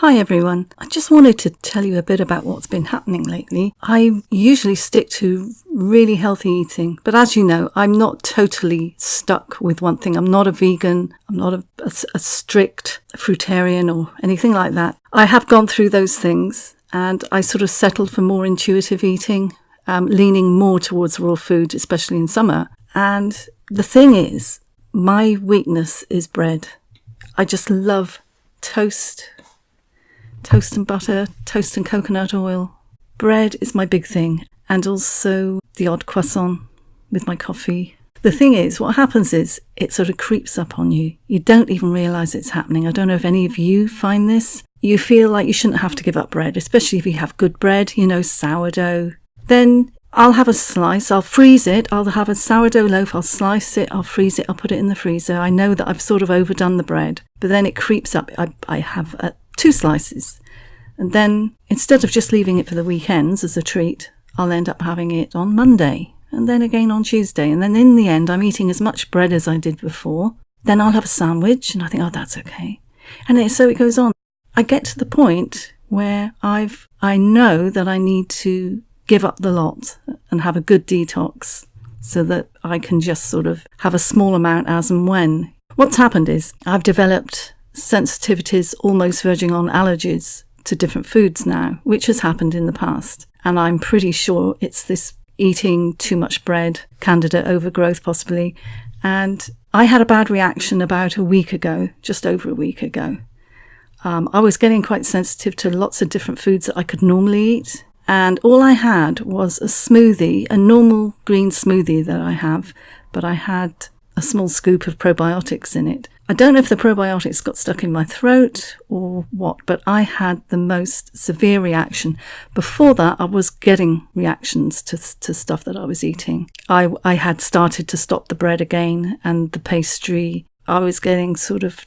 Hi everyone, I just wanted to tell you a bit about what's been happening lately. I usually stick to really healthy eating, but as you know, I'm not totally stuck with one thing. I'm not a vegan, I'm not a strict fruitarian or anything like that. I have gone through those things and I sort of settled for more intuitive eating, leaning more towards raw food, especially in summer. And the thing is, my weakness is bread. I just love toast and butter, toast and coconut oil. Bread is my big thing, and also the odd croissant with my coffee. The thing is, what happens is it sort of creeps up on you. You don't even realise it's happening. I don't know if any of you find this. You feel like you shouldn't have to give up bread, especially if you have good bread, sourdough. Then I'll have a slice, I'll freeze it, I'll have a sourdough loaf, I'll slice it, I'll freeze it, I'll put it in the freezer. I know that I've sort of overdone the bread, but then it creeps up. I have 2 slices. And then instead of just leaving it for the weekends as a treat, I'll end up having it on Monday and then again on Tuesday. And then in the end, I'm eating as much bread as I did before. Then I'll have a sandwich and I think, oh, that's okay. And so it goes on. I get to the point where I know that I need to give up the lot and have a good detox so that I can just sort of have a small amount as and when. What's happened is I've developed sensitivities almost verging on allergies to different foods now, which has happened in the past. And I'm pretty sure it's this eating too much bread, candida overgrowth possibly. And I had a bad reaction about a week ago, just over a week ago. I was getting quite sensitive to lots of different foods that I could normally eat. And all I had was a smoothie, a normal green smoothie that I have, but I had a small scoop of probiotics in it. I don't know if the probiotics got stuck in my throat or what, but I had the most severe reaction. Before that, I was getting reactions to stuff that I was eating. I had started to stop the bread again and the pastry. I was getting sort of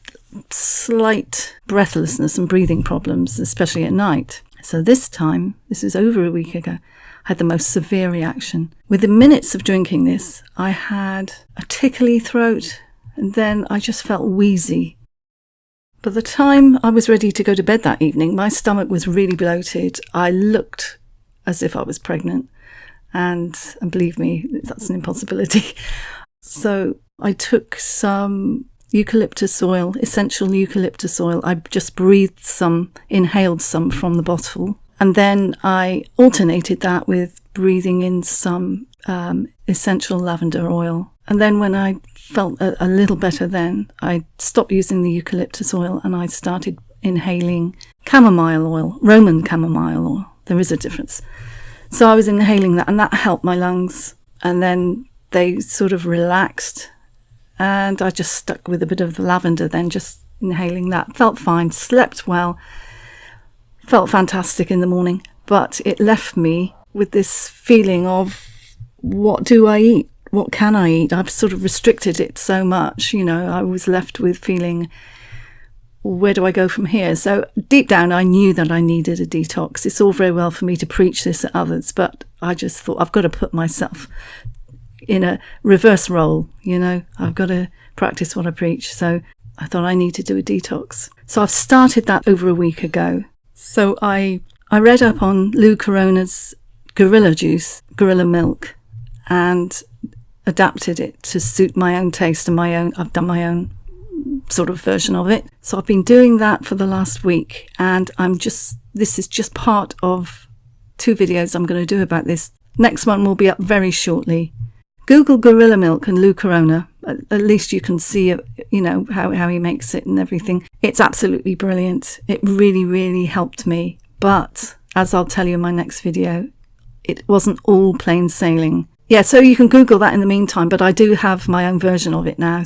slight breathlessness and breathing problems, especially at night. So this time, this was over a week ago, I had the most severe reaction. Within minutes of drinking this, I had a tickly throat, and then I just felt wheezy. By the time I was ready to go to bed that evening, my stomach was really bloated. I looked as if I was pregnant, and believe me, that's an impossibility. So I took some eucalyptus oil, essential eucalyptus oil. I just inhaled some from the bottle. And then I alternated that with breathing in some essential lavender oil. And then when I felt a little better then, I stopped using the eucalyptus oil and I started inhaling chamomile oil, Roman chamomile oil. There is a difference. So I was inhaling that and that helped my lungs. And then they sort of relaxed. And I just stuck with a bit of the lavender then, just inhaling that. Felt fine, slept well, felt fantastic in the morning. But it left me with this feeling of, what do I eat? What can I eat? I've sort of restricted it so much, I was left with feeling, where do I go from here? So deep down, I knew that I needed a detox. It's all very well for me to preach this at others, but I just thought I've got to put myself in a reverse role, I've got to practice what I preach. So I thought I need to do a detox. So I've started that over a week ago. So I read up on Lou Corona's Gorilla Milk, and adapted it to suit my own taste and I've done my own sort of version of it. So I've been doing that for the last week, and this is just part of 2 videos I'm going to do about this. Next one will be up very shortly. Google Gorilla Milk and Lou Corona. At least you can see, how he makes it and everything. It's absolutely brilliant. It really, really helped me. But as I'll tell you in my next video, it wasn't all plain sailing. Yeah, so you can Google that in the meantime, but I do have my own version of it now,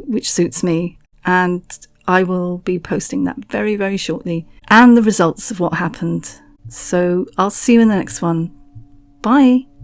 which suits me. And I will be posting that very, very shortly. And the results of what happened. So I'll see you in the next one. Bye.